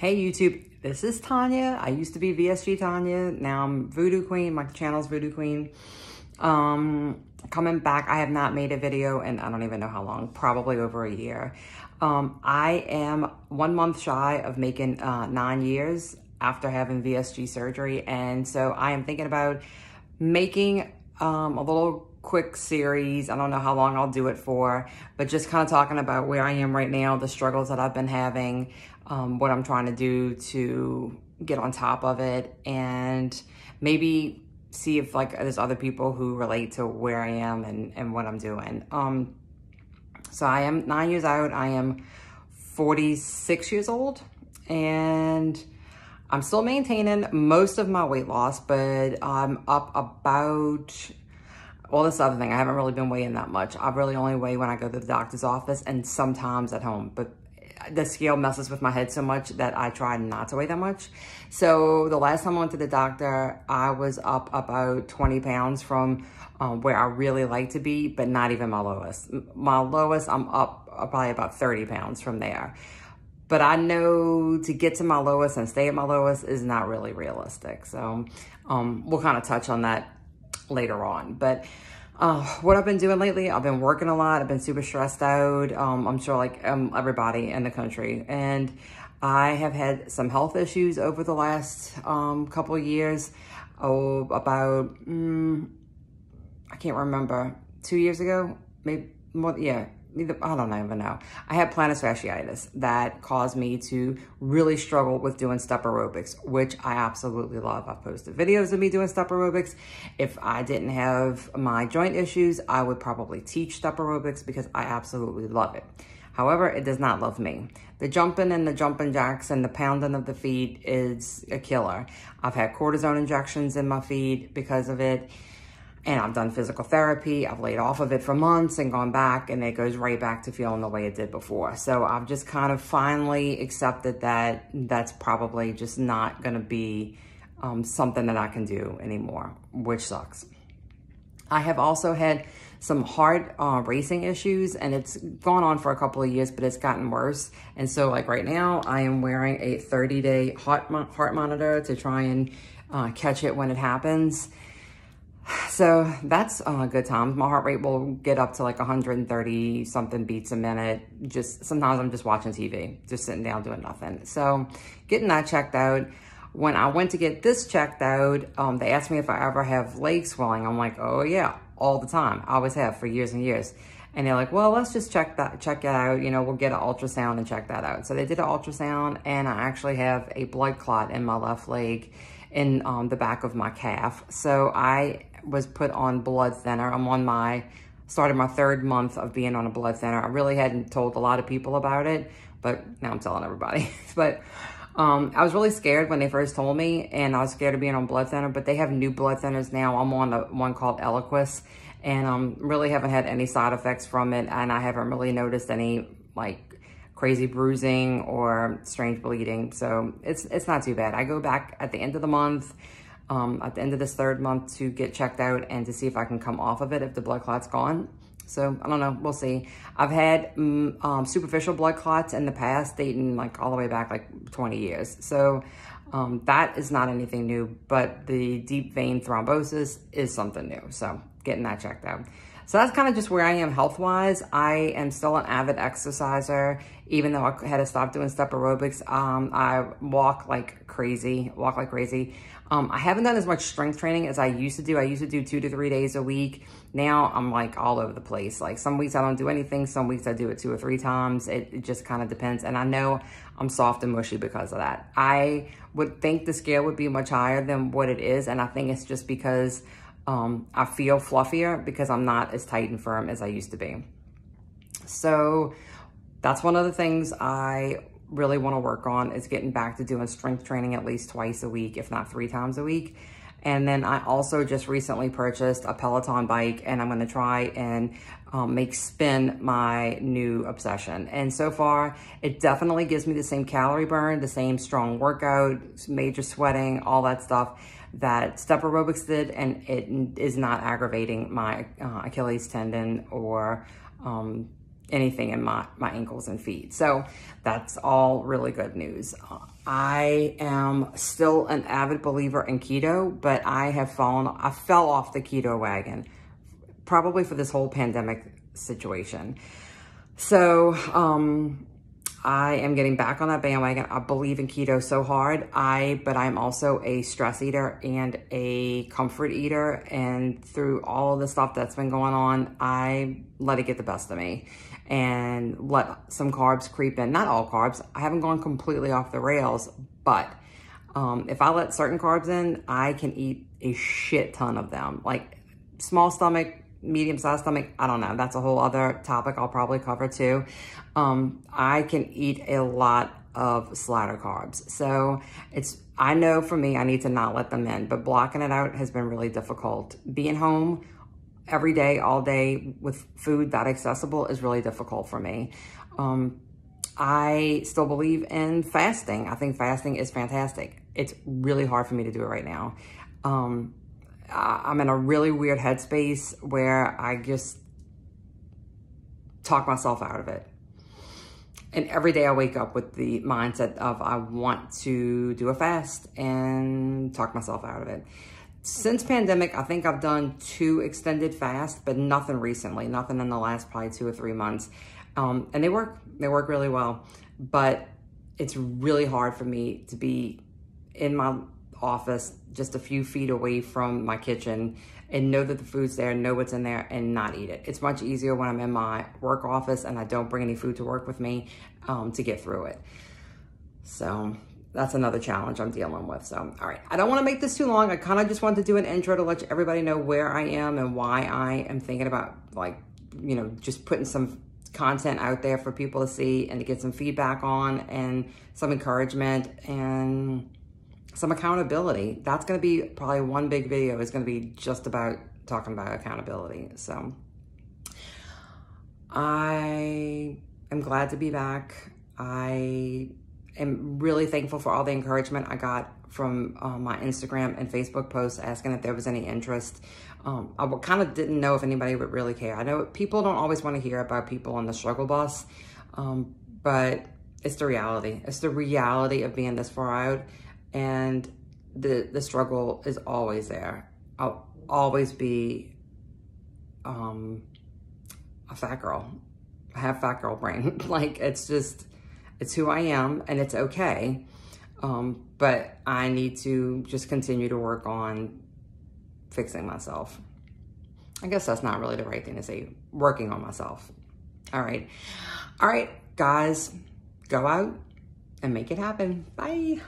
Hey YouTube, this is Tanya. I used to be VSG Tanya. Now I'm Voodoo Queen. My channel's Voodoo Queen. Coming back, I have not made a video in I don't even know how long, probably over a year. I am 1 month shy of making 9 years after having VSG surgery. And so I am thinking about making a little quick series. I don't know how long I'll do it for, but just kind of talking about where I am right now, the struggles that I've been having, what I'm trying to do to get on top of it, and maybe see if like there's other people who relate to where I am and what I'm doing. So I am 9 years out. I am 46 years old, and I'm still maintaining most of my weight loss, but I'm up about, well, this other thing, I haven't really been weighing that much. I really only weigh when I go to the doctor's office and sometimes at home, but the scale messes with my head so much that I try not to weigh that much. So the last time I went to the doctor, I was up about 20 pounds from where I really like to be, but not even my lowest. My lowest, I'm up probably about 30 pounds from there. But I know to get to my lowest and stay at my lowest is not really realistic. So we'll kind of touch on that later on. But what I've been doing lately, I've been working a lot. I've been super stressed out. I'm sure like everybody in the country. And I have had some health issues over the last couple of years. About, I can't remember, 2 years ago, maybe more, yeah. I don't even know. I had plantar fasciitis that caused me to really struggle with doing step aerobics, which I absolutely love. I've posted videos of me doing step aerobics. If I didn't have my joint issues, I would probably teach step aerobics because I absolutely love it. However, it does not love me. The jumping and the jumping jacks and the pounding of the feet is a killer. I've had cortisone injections in my feet because of it. And I've done physical therapy. I've laid off of it for months and gone back, and it goes right back to feeling the way it did before. So I've just kind of finally accepted that that's probably just not gonna be something that I can do anymore, which sucks. I have also had some heart racing issues, and it's gone on for a couple of years, but it's gotten worse. And so like right now, I am wearing a 30-day heart monitor to try and catch it when it happens. So that's a good time. My heart rate will get up to like 130 something beats a minute. Just sometimes I'm just watching TV, just sitting down doing nothing. So getting that checked out. When I went to get this checked out, they asked me if I ever have leg swelling. I'm like, oh yeah, all the time. I always have for years and years. And they're like, well, let's just check it out. You know, we'll get an ultrasound and check that out. So they did an ultrasound, and I actually have a blood clot in my left leg in the back of my calf. So I was put on blood thinner. Started my 3rd month of being on a blood thinner. I really hadn't told a lot of people about it, but now I'm telling everybody. But I was really scared when they first told me, and I was scared of being on blood thinner, but they have new blood thinners now. I'm on one called Eliquis, and really haven't had any side effects from it, and I haven't really noticed any like crazy bruising or strange bleeding. So it's not too bad. I go back at the end of the month, at the end of this 3rd month, to get checked out and to see if I can come off of it if the blood clot's gone. So I don't know, we'll see. I've had superficial blood clots in the past, dating like all the way back like 20 years. So that is not anything new, but the deep vein thrombosis is something new. So getting that checked out. So that's kind of just where I am health-wise. I am still an avid exerciser, even though I had to stop doing step aerobics. I walk like crazy, I haven't done as much strength training as I used to do. I used to do 2 to 3 days a week. Now I'm like all over the place. Like some weeks I don't do anything. Some weeks I do it 2 or 3 times. It just kind of depends. And I know I'm soft and mushy because of that. I would think the scale would be much higher than what it is. And I think it's just because I feel fluffier because I'm not as tight and firm as I used to be. So that's one of the things I really want to work on, is getting back to doing strength training at least twice a week, if not 3 times a week. And then I also just recently purchased a Peloton bike, and I'm going to try and make spin my new obsession. And so far, it definitely gives me the same calorie burn, the same strong workout, major sweating, all that stuff that step aerobics did, and it is not aggravating my Achilles tendon or anything in my ankles and feet. So that's all really good news. I am still an avid believer in keto, but I fell off the keto wagon, probably for this whole pandemic situation. So I am getting back on that bandwagon. I believe in keto so hard. But I'm also a stress eater and a comfort eater. And through all of the stuff that's been going on, I let it get the best of me and let some carbs creep in. Not all carbs. I haven't gone completely off the rails, but if I let certain carbs in, I can eat a shit ton of them. Like small stomach, medium-sized stomach, I don't know. That's a whole other topic I'll probably cover too. I can eat a lot of slider carbs. So I know for me, I need to not let them in, but blocking it out has been really difficult. Being home every day, all day with food that accessible is really difficult for me. I still believe in fasting. I think fasting is fantastic. It's really hard for me to do it right now. I'm in a really weird headspace where I just talk myself out of it. And every day I wake up with the mindset of I want to do a fast and talk myself out of it. Since pandemic, I think I've done 2 extended fasts, but nothing recently, nothing in the last probably 2 or 3 months. And they work really well, but it's really hard for me to be in my office just a few feet away from my kitchen and know that the food's there, know what's in there, and not eat it. It's much easier when I'm in my work office and I don't bring any food to work with me to get through it. So that's another challenge I'm dealing with. So, all right, I don't want to make this too long. I kind of just wanted to do an intro to let everybody know where I am and why I am thinking about, like, you know, just putting some content out there for people to see and to get some feedback on and some encouragement and some accountability. That's going to be probably one big video is going to be just about talking about accountability. So I am glad to be back. I am really thankful for all the encouragement I got from my Instagram and Facebook posts asking if there was any interest. I kind of didn't know if anybody would really care. I know people don't always want to hear about people on the struggle bus, but it's the reality. It's the reality of being this far out. And the struggle is always there. I'll always be a fat girl. I have fat girl brain. Like, it's who I am, and it's okay. But I need to just continue to work on fixing myself. I guess that's not really the right thing to say. Working on myself. All right. All right, guys, go out and make it happen. Bye.